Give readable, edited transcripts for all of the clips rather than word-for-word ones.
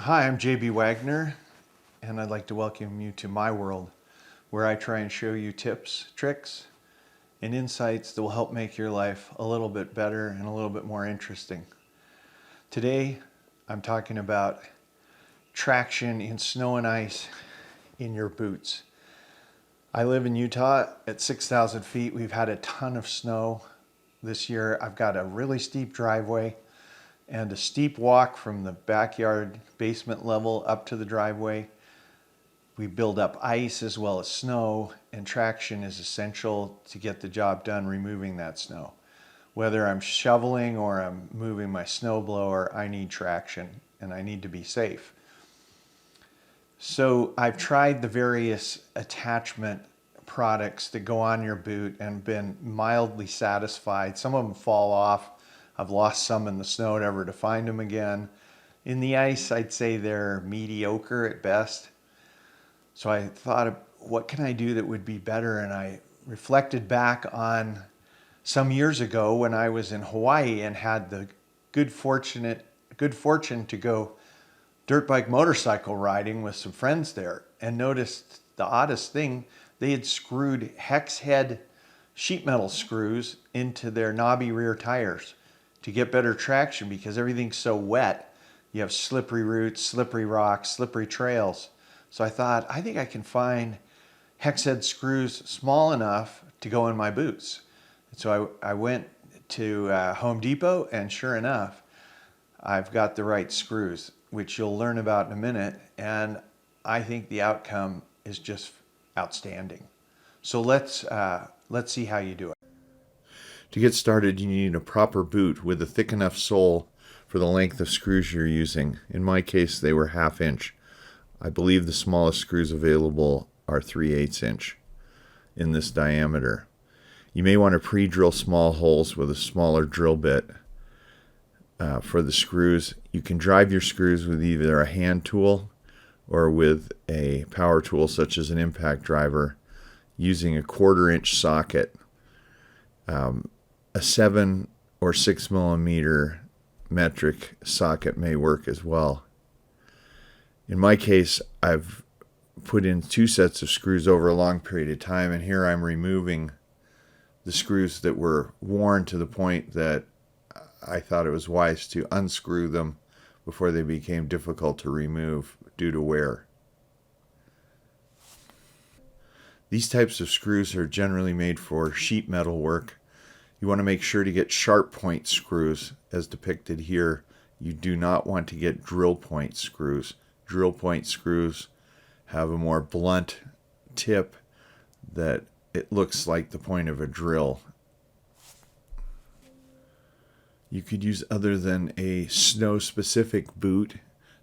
Hi, I'm JB Wagner, and I'd like to welcome you to my world, where I try and show you tips, tricks, and insights that will help make your life a little bit better and a little bit more interesting. Today, I'm talking about traction in snow and ice in your boots. I live in Utah at 6,000 feet. We've had a ton of snow this year. I've got a really steep driveway and a steep walk from the backyard basement level up to the driveway. We build up ice as well as snow, and traction is essential to get the job done removing that snow. Whether I'm shoveling or I'm moving my snowblower, I need traction and I need to be safe. So I've tried the various attachment products that go on your boot and been mildly satisfied. Some of them fall off. I've lost some in the snow, never to find them again. In the ice, I'd say they're mediocre at best. So I thought, what can I do that would be better? And I reflected back on some years ago when I was in Hawaii and had the good fortune to go dirt bike motorcycle riding with some friends there, and noticed the oddest thing. They had screwed hex head sheet metal screws into their knobby rear tires to get better traction, because everything's so wet. You have slippery roots, slippery rocks, slippery trails. So I thought, I think I can find hex head screws small enough to go in my boots. So I went to Home Depot, and sure enough, I've got the right screws, which you'll learn about in a minute. And I think the outcome is just outstanding. So let's see how you do it. To get started, you need a proper boot with a thick enough sole for the length of screws you're using. In my case, they were 1/2 inch. I believe the smallest screws available are 3/8 inch in this diameter. You may want to pre-drill small holes with a smaller drill bit for the screws. You can drive your screws with either a hand tool or with a power tool such as an impact driver using a 1/4 inch socket. A 7 or 6 millimeter metric socket may work as well. In my case, I've put in 2 sets of screws over a long period of time, and here I'm removing the screws that were worn to the point that I thought it was wise to unscrew them before they became difficult to remove due to wear. These types of screws are generally made for sheet metal work. You want to make sure to get sharp point screws as depicted here. You do not want to get drill point screws. Drill point screws have a more blunt tip that it looks like the point of a drill. You could use other than a snow-specific boot,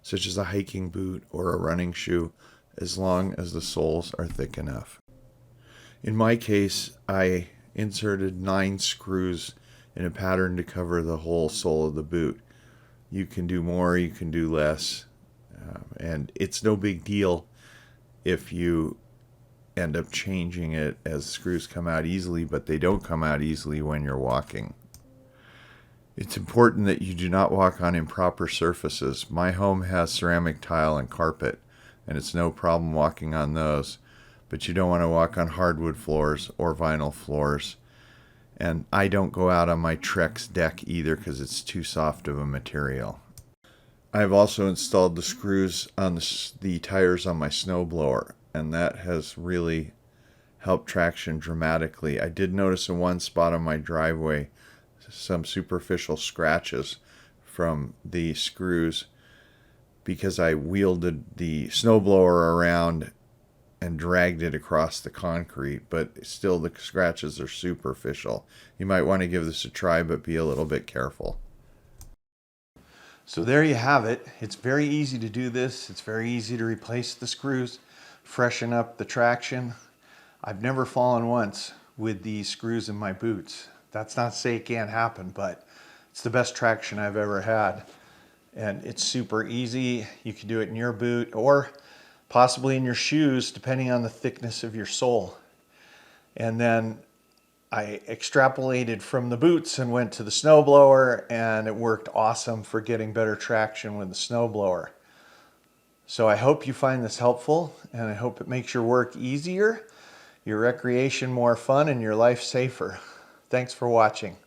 such as a hiking boot or a running shoe, as long as the soles are thick enough. In my case, I inserted 9 screws in a pattern to cover the whole sole of the boot. You can do more, you can do less, and it's no big deal if you end up changing it as screws come out easily, but they don't come out easily when you're walking. It's important that you do not walk on improper surfaces. My home has ceramic tile and carpet, and it's no problem walking on those, but you don't want to walk on hardwood floors or vinyl floors. And I don't go out on my Trex deck either because it's too soft of a material. I've also installed the screws on the tires on my snowblower, and that has really helped traction dramatically. I did notice in one spot on my driveway some superficial scratches from the screws because I wielded the snowblower around and dragged it across the concrete, but still the scratches are superficial. You might want to give this a try, but be a little bit careful. So there you have it. It's very easy to do this. It's very easy to replace the screws, freshen up the traction. I've never fallen once with these screws in my boots. That's not to say it can't happen, but it's the best traction I've ever had. And it's super easy. You can do it in your boot or possibly in your shoes, depending on the thickness of your sole. And then I extrapolated from the boots and went to the snowblower, and it worked awesome for getting better traction with the snowblower. So I hope you find this helpful, and I hope it makes your work easier, your recreation more fun, and your life safer. Thanks for watching.